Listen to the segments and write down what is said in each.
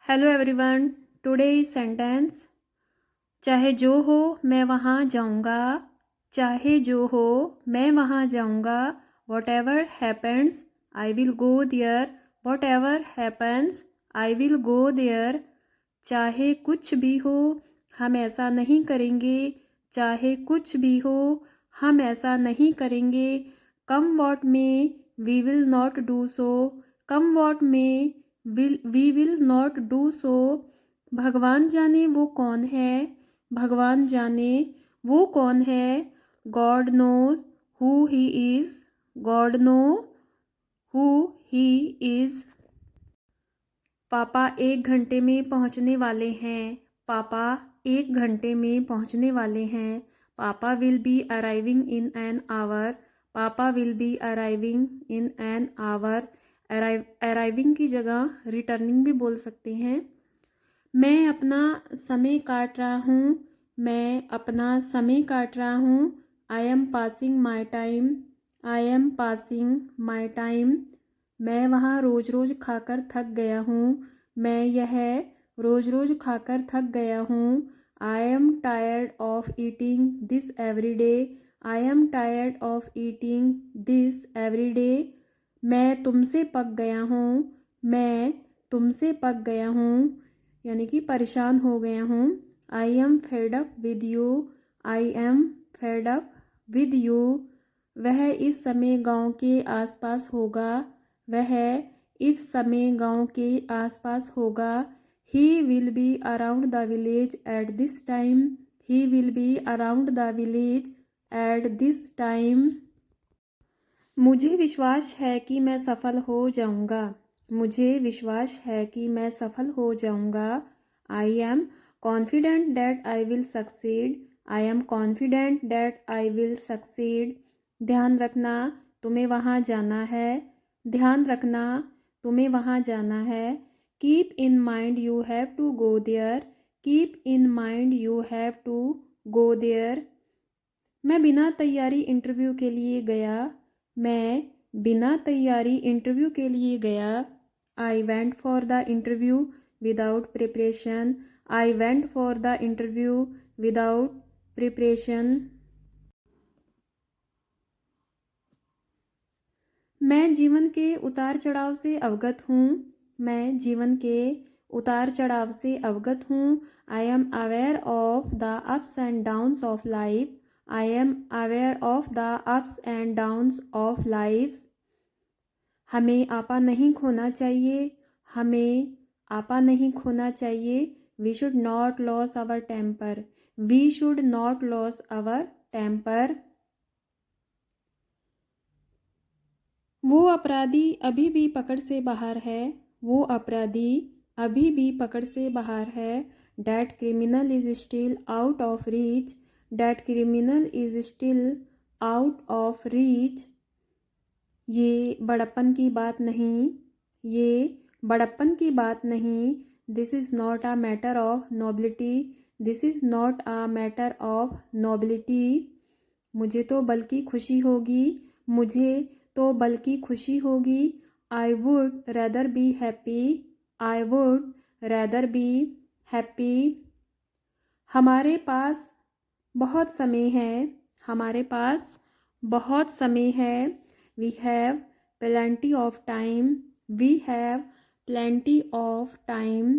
Hello everyone. Today's sentence. चाहे जो हो मैं वहाँ जाऊँगा। चाहे जो हो मैं वहाँ जाऊँगा। Whatever happens I will go there. Whatever happens I will go there. चाहे कुछ भी हो हम ऐसा नहीं करेंगे। चाहे कुछ भी हो हम ऐसा नहीं करेंगे। Come what may we will not do so. Come what may we will not do so. भगवान जाने वो कौन है। भगवान जाने वो कौन है। God knows who he is. God know who he is. पापा 1 घंटे में पहुंचने वाले हैं। पापा 1 घंटे में पहुंचने वाले हैं। Papa will be arriving in an hour. Papa will be arriving in an hour. Arriving की जगह रिटर्निंग भी बोल सकते हैं। मैं अपना समय काट रहा हूँ। मैं अपना समय काट रहा हूँ। I am passing my time. I am passing my time. मैं वहाँ रोज़ रोज़ खाकर थक गया हूँ। मैं यह रोज़ रोज़ खाकर थक गया हूँ। I am tired of eating this every day. I am tired of eating this every day. मैं तुमसे पक गया हूँ। मैं तुमसे पक गया हूँ यानी कि परेशान हो गया हूँ। I am fed up with you. I am fed up with you. वह इस समय गांव के आसपास होगा। वह इस समय गांव के आसपास होगा। He will be around the village at this time. He will be around the village at this time. मुझे विश्वास है कि मैं सफल हो जाऊंगा। मुझे विश्वास है कि मैं सफल हो जाऊंगा। I am confident that I will succeed. I am confident that I will succeed. ध्यान रखना तुम्हें वहाँ जाना है। ध्यान रखना तुम्हें वहाँ जाना है। Keep in mind you have to go there. Keep in mind you have to go there. मैं बिना तैयारी इंटरव्यू के लिए गया। मैं बिना तैयारी इंटरव्यू के लिए गया। I went for the interview without preparation. I went for the interview without preparation. मैं जीवन के उतार चढ़ाव से अवगत हूँ। मैं जीवन के उतार चढ़ाव से अवगत हूँ। I am aware of the ups and downs of life. I am aware of the ups and downs of life. हमें आपा नहीं खोना चाहिए। हमें आपा नहीं खोना चाहिए। We should not loss our temper. We should not loss our temper. वो अपराधी अभी भी पकड़ से बाहर है। वो अपराधी अभी भी पकड़ से बाहर है। That criminal is still out of reach. That criminal is still out of reach. ये बड़प्पन की बात नहीं। ये बड़प्पन की बात नहीं। This is not a matter of nobility. This is not a matter of nobility. मुझे तो बल्कि खुशी होगी। मुझे तो बल्कि खुशी होगी। I would rather be happy. I would rather be happy. हमारे पास बहुत समय है। हमारे पास बहुत समय है। We have plenty of time. We have plenty of time.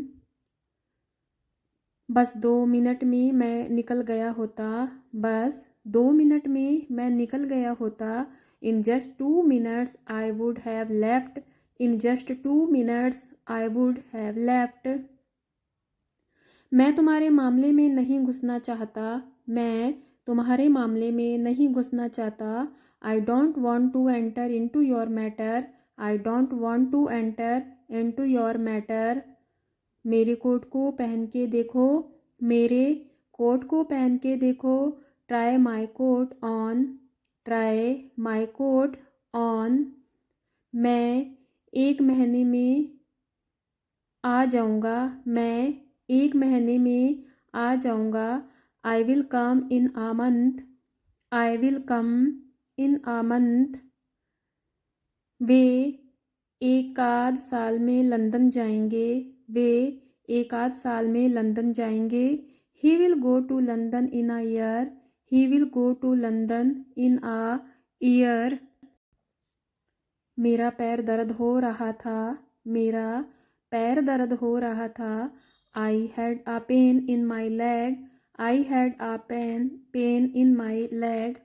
बस 2 मिनट में मैं निकल गया होता। बस 2 मिनट में मैं निकल गया होता। In just 2 minutes I would have left. In just 2 minutes I would have left. मैं तुम्हारे मामले में नहीं घुसना चाहता। मैं तुम्हारे मामले में नहीं घुसना चाहता। I don't want to enter in to your matter. I don't want to enter in to your matter. मेरे कोट को पहन के देखो। मेरे कोट को पहन के देखो। Try my coat on. Try my coat on. मैं 1 महीने में आ जाऊँगा। मैं 1 महीने में आ जाऊँगा। I will come in a month. I will come in a month. वे 1 आध साल में लंदन जाएंगे। वे एक आध साल में लंदन जाएंगे। He will go to London in a year. He will go to London in a year. मेरा पैर दर्द हो रहा था। मेरा पैर दर्द हो रहा था। I had a pain in my leg. I had a pain in my leg.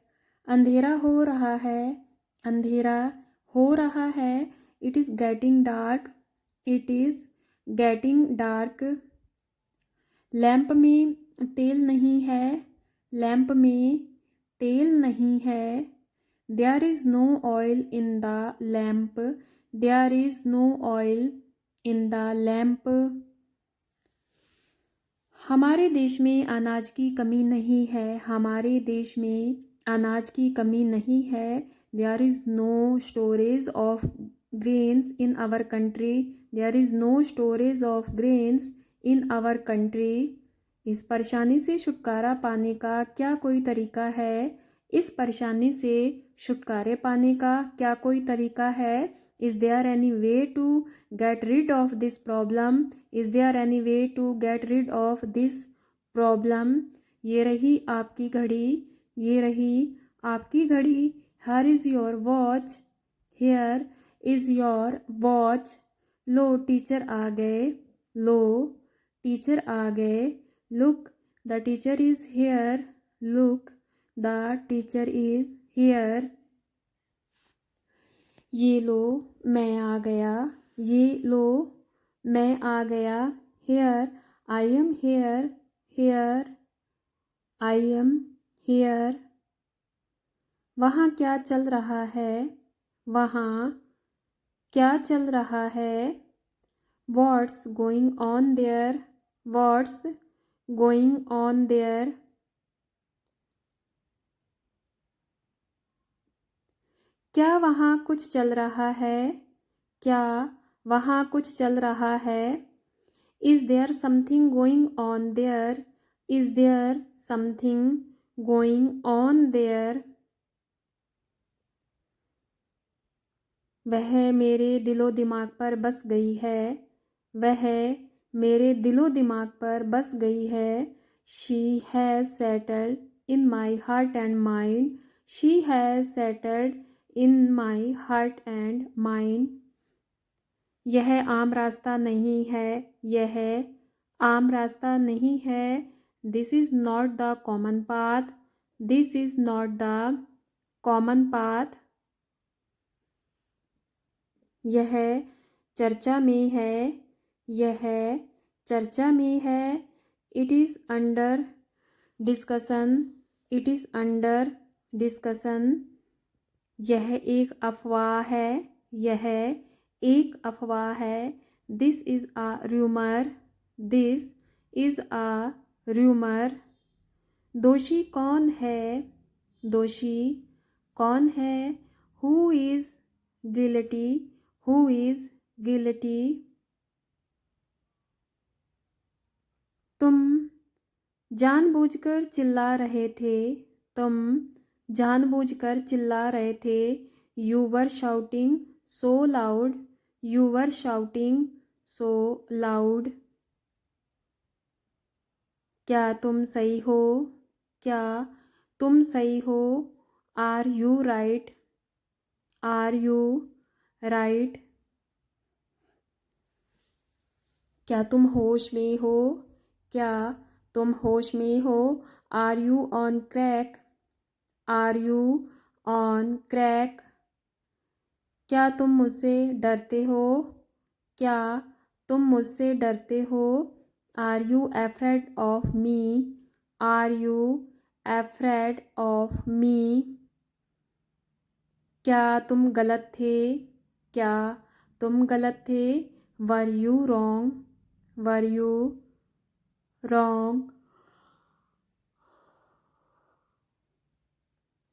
अंधेरा हो रहा है। अंधेरा हो रहा है। It is getting dark. It is getting dark. Lamp में तेल नहीं है। लैंप में तेल नहीं है। There is no oil in the lamp. There is no oil in the lamp. हमारे देश में अनाज की कमी नहीं है। हमारे देश में अनाज की कमी नहीं है। There is no storage of grains in our country. There is no storage of grains in our country. इस परेशानी से छुटकारा पाने का क्या कोई तरीका है? इस परेशानी से छुटकारे पाने का क्या कोई तरीका है? Is there any way to get rid of this problem? Is there any way to get rid of this problem? ये रही आपकी घड़ी। ये रही आपकी घड़ी। Here is your watch. Here is your watch. लो टीचर आ गए। लो टीचर आ गए। Look, the teacher is here. Look, the teacher is here. ये लो मैं आ गया। ये लो मैं आ गया। Here I am here. Here I am here. वहाँ क्या चल रहा है? वहाँ क्या चल रहा है? What's going on their? What's going on their? क्या वहाँ कुछ चल रहा है? क्या वहाँ कुछ चल रहा है? Is there something going on there? Is there something going on there? वह मेरे दिलो दिमाग पर बस गई है। वह मेरे दिलो दिमाग पर बस गई है। She has settled in my heart and mind. She has settled in my heart and mind. यह आम रास्ता नहीं है। यह आम रास्ता नहीं है। This is not the common path. This is not the common path. यह चर्चा में है। यह चर्चा में है। It is under discussion. It is under discussion. यह एक अफवाह है। यह एक अफवाह है। This is a rumour. This is a rumour. दोषी कौन है? दोषी कौन है? Who is guilty? Who is guilty? तुम जानबूझकर चिल्ला रहे थे। तुम जानबूझकर चिल्ला रहे थे। You were shouting so loud. You were shouting so loud. क्या तुम सही हो? क्या तुम सही हो? Are you right? Are you right? क्या तुम होश में हो? क्या तुम होश में हो? Are you on crack? Are you on crack? क्या तुम मुझसे डरते हो? क्या तुम मुझसे डरते हो? Are you afraid of me? Are you afraid of me? क्या तुम गलत थे? क्या तुम गलत थे? Were you wrong? Were you wrong?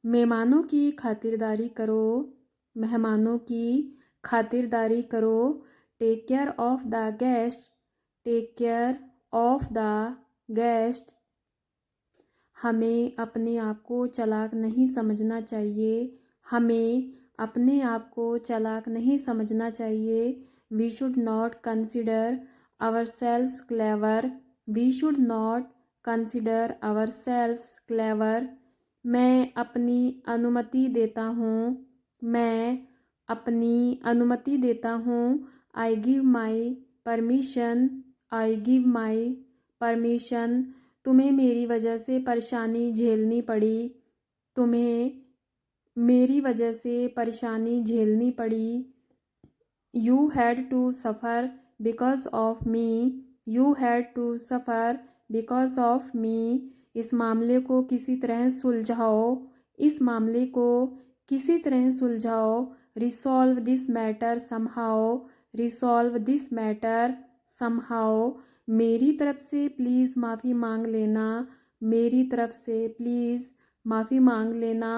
मेहमानों की खातिरदारी करो। मेहमानों की खातिरदारी करो। Take care of the guest. Take care of the guest. हमें अपने आप को चालाक नहीं समझना चाहिए। हमें अपने आप को चालाक नहीं समझना चाहिए। We should not consider ourselves clever. We should not consider ourselves clever. मैं अपनी अनुमति देता हूँ. मैं अपनी अनुमति देता हूँ. I give my permission. I give my permission. तुम्हें मेरी वजह से परेशानी झेलनी पड़ी. तुम्हें मेरी वजह से परेशानी झेलनी पड़ी. You had to suffer because of me. You had to suffer because of me. इस मामले को किसी तरह सुलझाओ. इस मामले को किसी तरह सुलझाओ. Resolve this matter somehow. Resolve this matter somehow. मेरी तरफ से प्लीज़ माफ़ी मांग लेना. मेरी तरफ से प्लीज़ माफ़ी मांग लेना.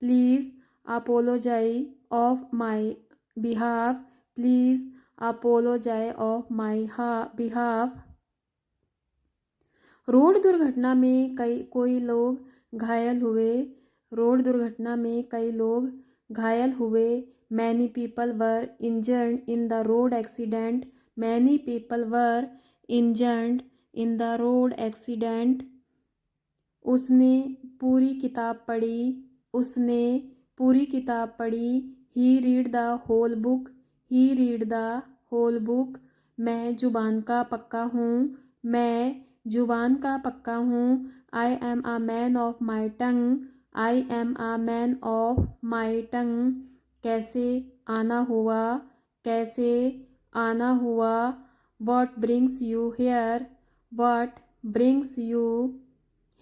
Please apologize of my behalf. Please apologize of my behalf. Road दुर्घटना में कोई लोग घायल हुए. रोड दुर्घटना में कई लोग घायल हुए. Many people were injured in the road accident. Many people were injured in the road accident. उसने पूरी किताब पढ़ी. उसने पूरी किताब पढ़ी. He read the whole book. He read the whole book. मैं जुबान का पक्का हूँ. मैं जुबान का पक्का हूँ. I am a man of my tongue. I am a man of my tongue. कैसे आना हुआ. कैसे आना हुआ. What brings you here. What brings you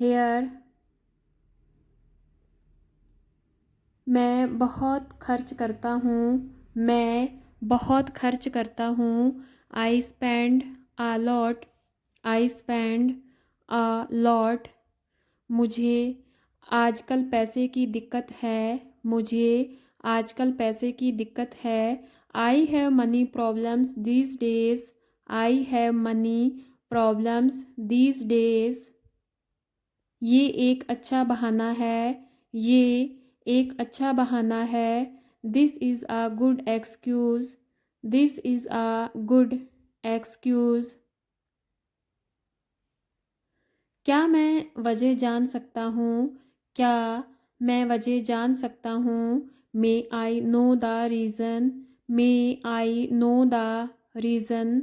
here. मैं बहुत खर्च करता हूँ. मैं बहुत खर्च करता हूँ. I spend a lot. I spend a lot. मुझे आजकल पैसे की दिक्कत है. मुझे आजकल पैसे की दिक्कत है. I have money problems these days. I have money problems these days. ये एक अच्छा बहाना है. ये एक अच्छा बहाना है. This is a good excuse. This is a good excuse. क्या मैं वजह जान सकता हूँ. क्या मैं वजह जान सकता हूँ. May I know the reason. May I know the reason.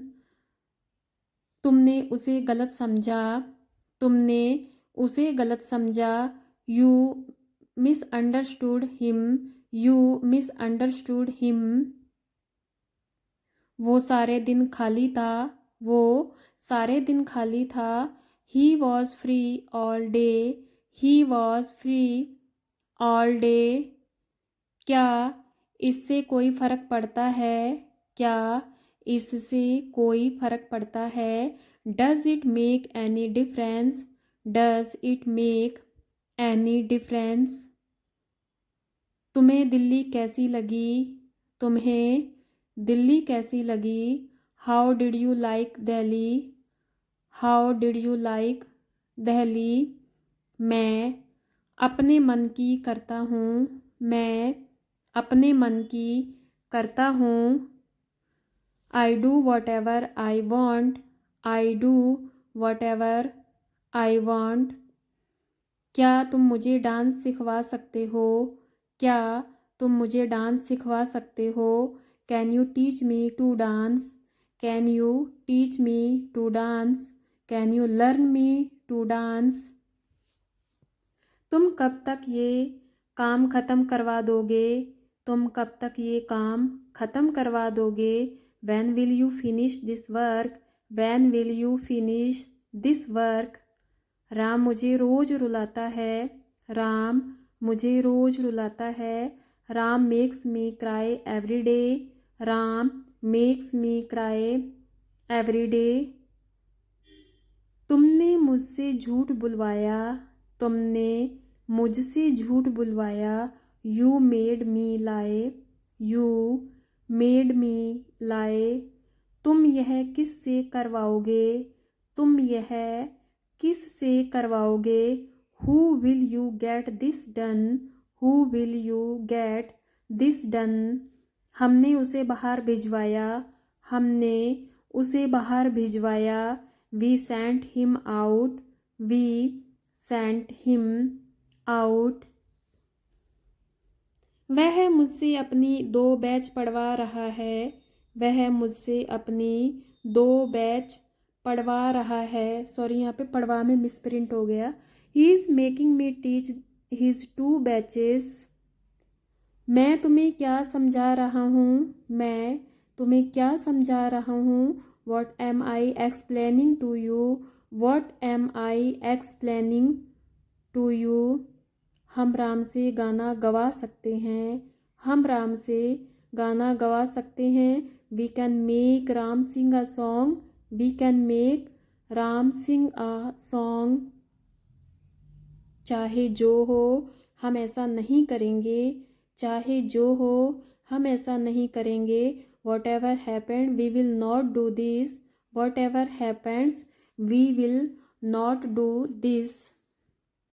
तुमने उसे गलत समझा. तुमने उसे गलत समझा. You misunderstood him. You misunderstood him. वो सारे दिन खाली था. वो सारे दिन खाली था. He was free all day. He was free all day. क्या इससे कोई फ़र्क पड़ता है. क्या इससे कोई फ़र्क पड़ता है. Does it make any difference. Does it make any difference. तुम्हें दिल्ली कैसी लगी. तुम्हें दिल्ली कैसी लगी. How did you like Delhi. How did you like Delhi. मैं अपने मन की करता हूँ. मैं अपने मन की करता हूँ. I do whatever I want. I do whatever I want. क्या तुम मुझे डांस सिखवा सकते हो. क्या तुम मुझे डांस सिखवा सकते हो. Can you teach me to dance. Can you teach me to dance. Can you learn me to dance. तुम कब तक ये काम ख़त्म करवा दोगे. तुम कब तक ये काम ख़त्म करवा दोगे. When will you finish this work. When will you finish this work. Ram मुझे रोज़ रुलाता है. राम मुझे रोज़ रुलाता है. Ram makes me cry every day. Ram makes me cry every day. तुमने मुझसे झूठ बुलवाया. तुमने मुझसे झूठ बुलवाया. You made me lie. You made me lie. तुम यह किससे करवाओगे. तुम यह किससे करवाओगे. Who will you get this done. Who will you get this done. हमने उसे बाहर भिजवाया. हमने उसे बाहर भिजवाया। We sent him out, we sent him out. वह मुझसे अपनी 2 बैच पढ़वा रहा है, वह मुझसे अपनी 2 बैच पढ़वा रहा है। सॉरी, यहाँ पे पढ़वा में मिसप्रिंट हो गया। He is making me teach his 2 batches. मैं तुम्हें क्या समझा रहा हूँ, मैं तुम्हें क्या समझा रहा हूँ। What am I explaining to you, what am I explaining to you. हम राम से गाना गवा सकते हैं, हम राम से गाना गवा सकते हैं। We can make Ram sing a song, we can make Ram sing a song. चाहे जो हो हम ऐसा नहीं करेंगे, चाहे जो हो हम ऐसा नहीं करेंगे। Whatever happened we will not do this, whatever happens we will not do this.